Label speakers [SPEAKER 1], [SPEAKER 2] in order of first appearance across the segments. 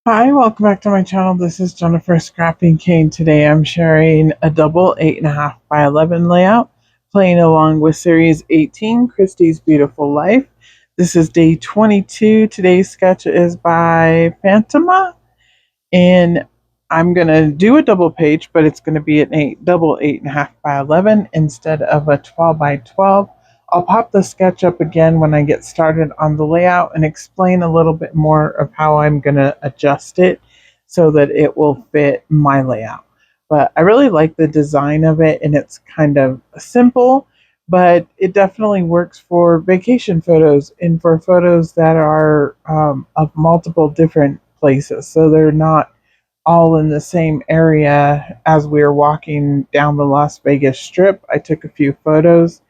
[SPEAKER 1] Hi, welcome back to my channel. This is Jennifer Scrapping King. Today I'm sharing a double 8.5 by 11 layout, playing along with Series 18, Christie's Beautiful Life. This is day 22. Today's sketch is by Fatima, and I'm going to do a double page, but it's going to be an double 8.5 by 11 instead of a 12 by 12. I'll pop the sketch up again when I get started on the layout and explain a little bit more of how I'm going to adjust it so that it will fit my layout. But I really like the design of it, and it's kind of simple, but it definitely works for vacation photos and for photos that are of multiple different places. So they're not all in the same area. As we were walking down the Las Vegas Strip, I took a few photos,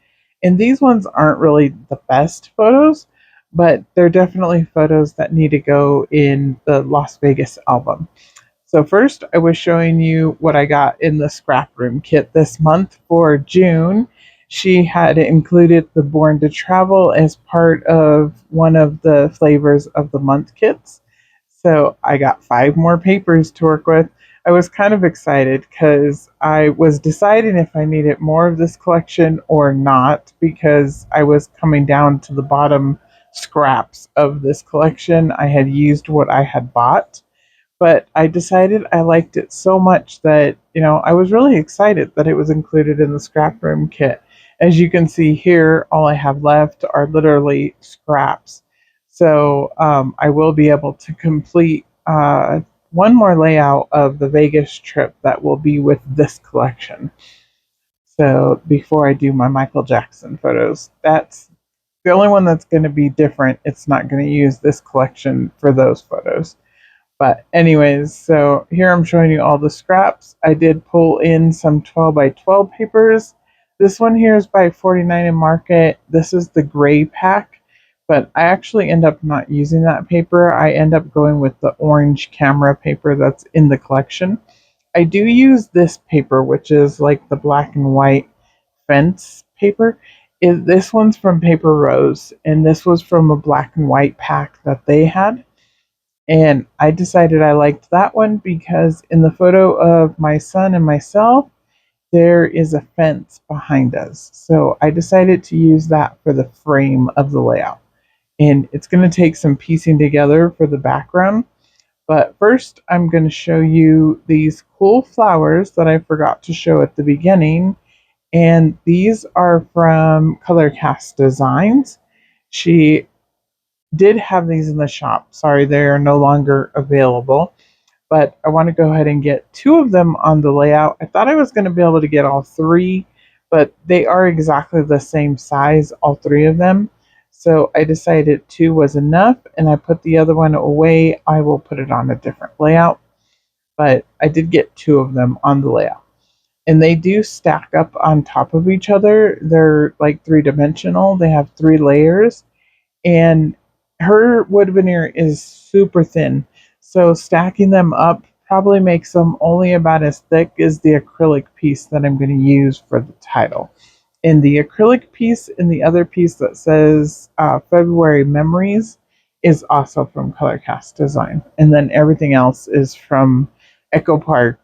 [SPEAKER 1] and these ones aren't really the best photos, but they're definitely photos that need to go in the Las Vegas album. So first, I was showing you what I got in the Scraproom Kit this month for June. She had included the Born to Travel as part of one of the flavors of the month kits. So I got 5 more papers to work with. I was kind of excited because I was deciding if I needed more of this collection or not, because I was coming down to the bottom scraps of this collection. I had used what I had bought, but I decided I liked it so much that, I was really excited that it was included in the scrap room kit. As you can see here, all I have left are literally scraps. So I will be able to complete one more layout of the Vegas trip that will be with this collection. So before I do my Michael Jackson photos, that's the only one that's going to be different. It's not going to use this collection for those photos. But anyways, so here I'm showing you all the scraps. I did pull in some 12 by 12 papers. This one here is by 49 and Market. This is the gray pack, but I actually end up not using that paper. I end up going with the orange camera paper that's in the collection. I do use this paper, which is like the black and white fence paper. This one's from Paper Rose, and this was from a black and white pack that they had. And I decided I liked that one because in the photo of my son and myself, there is a fence behind us. So I decided to use that for the frame of the layout. And it's going to take some piecing together for the background. But first, I'm going to show you these cool flowers that I forgot to show at the beginning. And these are from Color Cast Designs. She did have these in the shop. Sorry, they are no longer available. But I want to go ahead and get 2 of them on the layout. I thought I was going to be able to get all 3, but they are exactly the same size, all 3 of them. So I decided 2 was enough, and I put the other one away. I will put it on a different layout, but I did get 2 of them on the layout. And they do stack up on top of each other. They're like 3-dimensional. They have 3 layers, and her wood veneer is super thin, so stacking them up probably makes them only about as thick as the acrylic piece that I'm going to use for the title. And the acrylic piece and the other piece that says February Memories is also from Color Cast Design, and then everything else is from Echopark,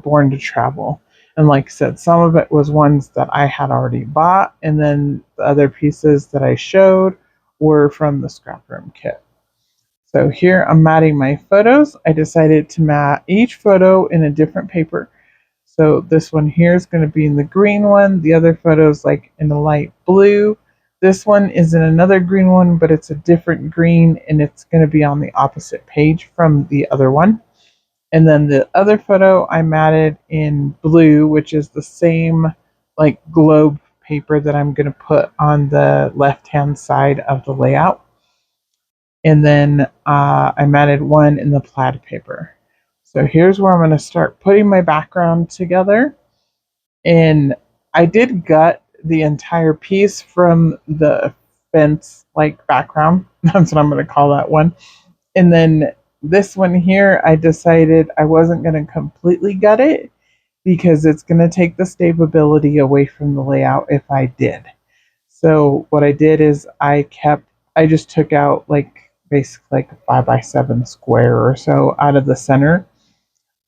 [SPEAKER 1] Born to Travel. And like I said, some of it was ones that I had already bought, and then the other pieces that I showed were from the Scraproom Kit. So here I'm matting my photos. I decided to mat each photo in a different paper. So this one here is going to be in the green one. The other photo is like in a light blue. This one is in another green one, but it's a different green, and it's going to be on the opposite page from the other one. And then the other photo I matted in blue, which is the same like globe paper that I'm going to put on the left-hand side of the layout. And then I matted one in the plaid paper. So here's where I'm going to start putting my background together. And I did gut the entire piece from the fence like background. That's what I'm going to call that one. And then this one here, I decided I wasn't going to completely gut it because it's going to take the stability away from the layout if I did. So what I did is I just took out like basically like a 5x7 square or so out of the center,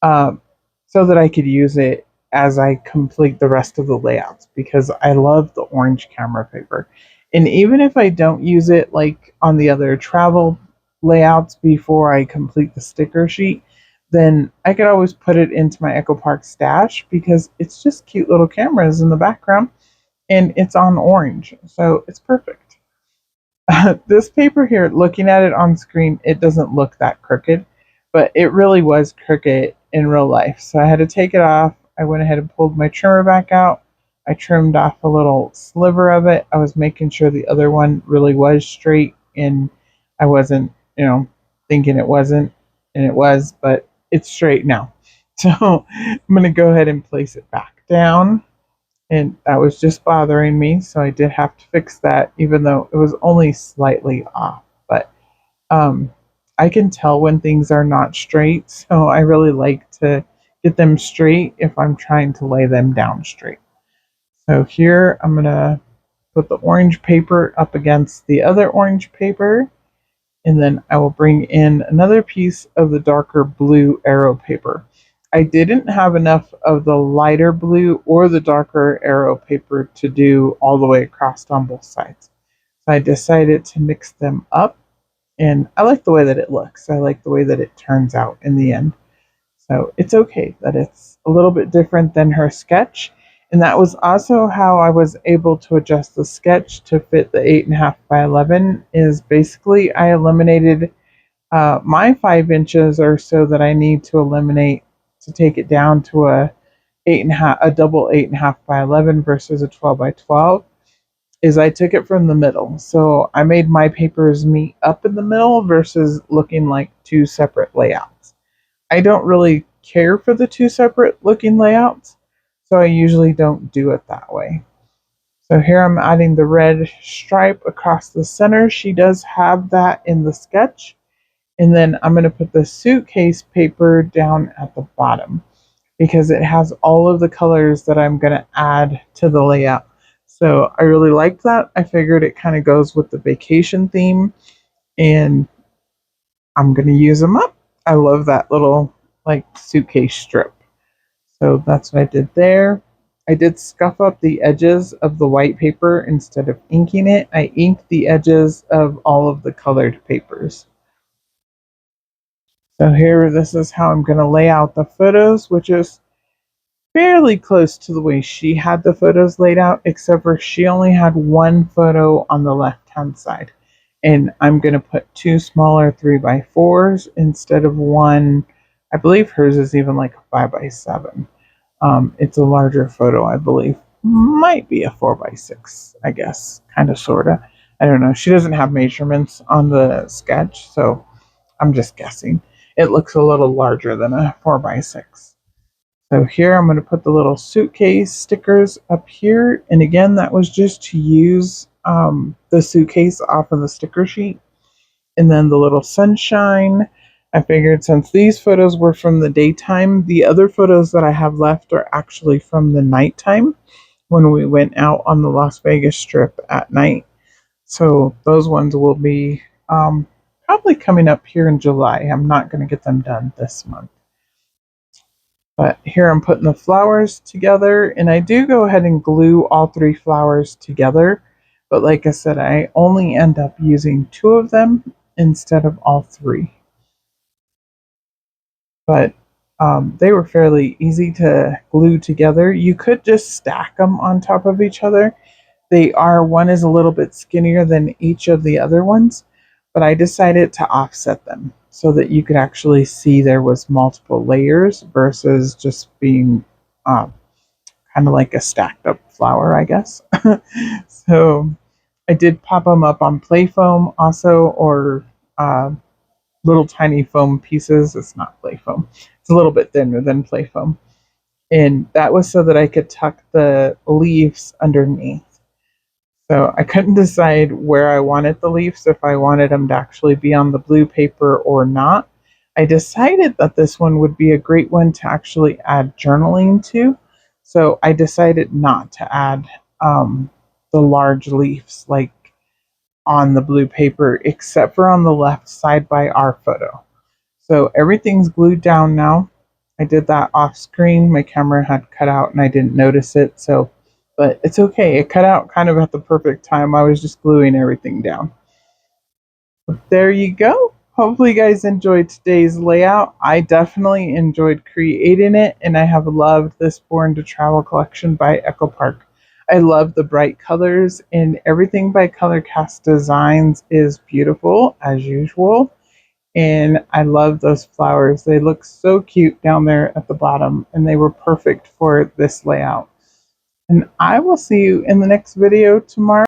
[SPEAKER 1] um, so that I could use it as I complete the rest of the layouts, because I love the orange camera paper. And even if I don't use it like on the other travel layouts before I complete the sticker sheet, then I could always put it into my Echopark stash because it's just cute little cameras in the background and it's on orange. So it's perfect. This paper here, looking at it on screen, it doesn't look that crooked, but it really was crooked in real life. So I had to take it off. I went ahead and pulled my trimmer back out. I trimmed off a little sliver of it. I was making sure the other one really was straight, and I wasn't, thinking it wasn't, and it was, but it's straight now. So I'm going to go ahead and place it back down, and that was just bothering me, so I did have to fix that, even though it was only slightly off. But um, I can tell when things are not straight, so I really like to get them straight if I'm trying to lay them down straight. So here I'm going to put the orange paper up against the other orange paper, and then I will bring in another piece of the darker blue arrow paper. I didn't have enough of the lighter blue or the darker arrow paper to do all the way across on both sides. So I decided to mix them up, and I like the way that it looks. I like the way that it turns out in the end. So it's okay that it's a little bit different than her sketch. And that was also how I was able to adjust the sketch to fit the 8.5 by 11, is basically I eliminated my 5 inches or so that I need to eliminate to take it down to a double 8.5 by 11 versus a 12 by 12, is I took it from the middle. So I made my papers meet up in the middle versus looking like two separate layouts. I don't really care for the two separate looking layouts, so I usually don't do it that way. So here I'm adding the red stripe across the center. She does have that in the sketch. And then I'm going to put the suitcase paper down at the bottom because it has all of the colors that I'm going to add to the layout. So I really liked that. I figured it kind of goes with the vacation theme, and I'm going to use them up. I love that little like suitcase strip. So that's what I did there. I did scuff up the edges of the white paper instead of inking it. I inked the edges of all of the colored papers. So here, this is how I'm going to lay out the photos, which is fairly close to the way she had the photos laid out, except for she only had one photo on the left-hand side. And I'm going to put two smaller 3x4s instead of one. I believe hers is even like a 5x7. It's a larger photo, I believe. Might be a 4x6, I guess. Kind of, sort of. I don't know. She doesn't have measurements on the sketch, so I'm just guessing. It looks a little larger than a 4x6. So here I'm going to put the little suitcase stickers up here. And again, that was just to use the suitcase off of the sticker sheet. And then the little sunshine. I figured since these photos were from the daytime, the other photos that I have left are actually from the nighttime when we went out on the Las Vegas Strip at night. So those ones will be probably coming up here in July. I'm not going to get them done this month. But here I'm putting the flowers together, and I do go ahead and glue all three flowers together. But like I said, I only end up using two of them instead of all three. But they were fairly easy to glue together. You could just stack them on top of each other. One is a little bit skinnier than each of the other ones, but I decided to offset them so that you could actually see there was multiple layers versus just being kind of like a stacked up flower, I guess. So I did pop them up on play foam also, or little tiny foam pieces. It's not play foam. It's a little bit thinner than play foam. And that was so that I could tuck the leaves underneath. So I couldn't decide where I wanted the leaves, if I wanted them to actually be on the blue paper or not. I decided that this one would be a great one to actually add journaling to. So I decided not to add the large leaves like on the blue paper except for on the left side by our photo. So everything's glued down now. I did that off screen. My camera had cut out and I didn't notice it. So, but it's okay. It cut out kind of at the perfect time. I was just gluing everything down. But there you go. Hopefully you guys enjoyed today's layout. I definitely enjoyed creating it and I have loved this Born to Travel collection by Echopark. I love the bright colors and everything by Color Cast Designs is beautiful as usual. And I love those flowers. They look so cute down there at the bottom and they were perfect for this layout. And I will see you in the next video tomorrow.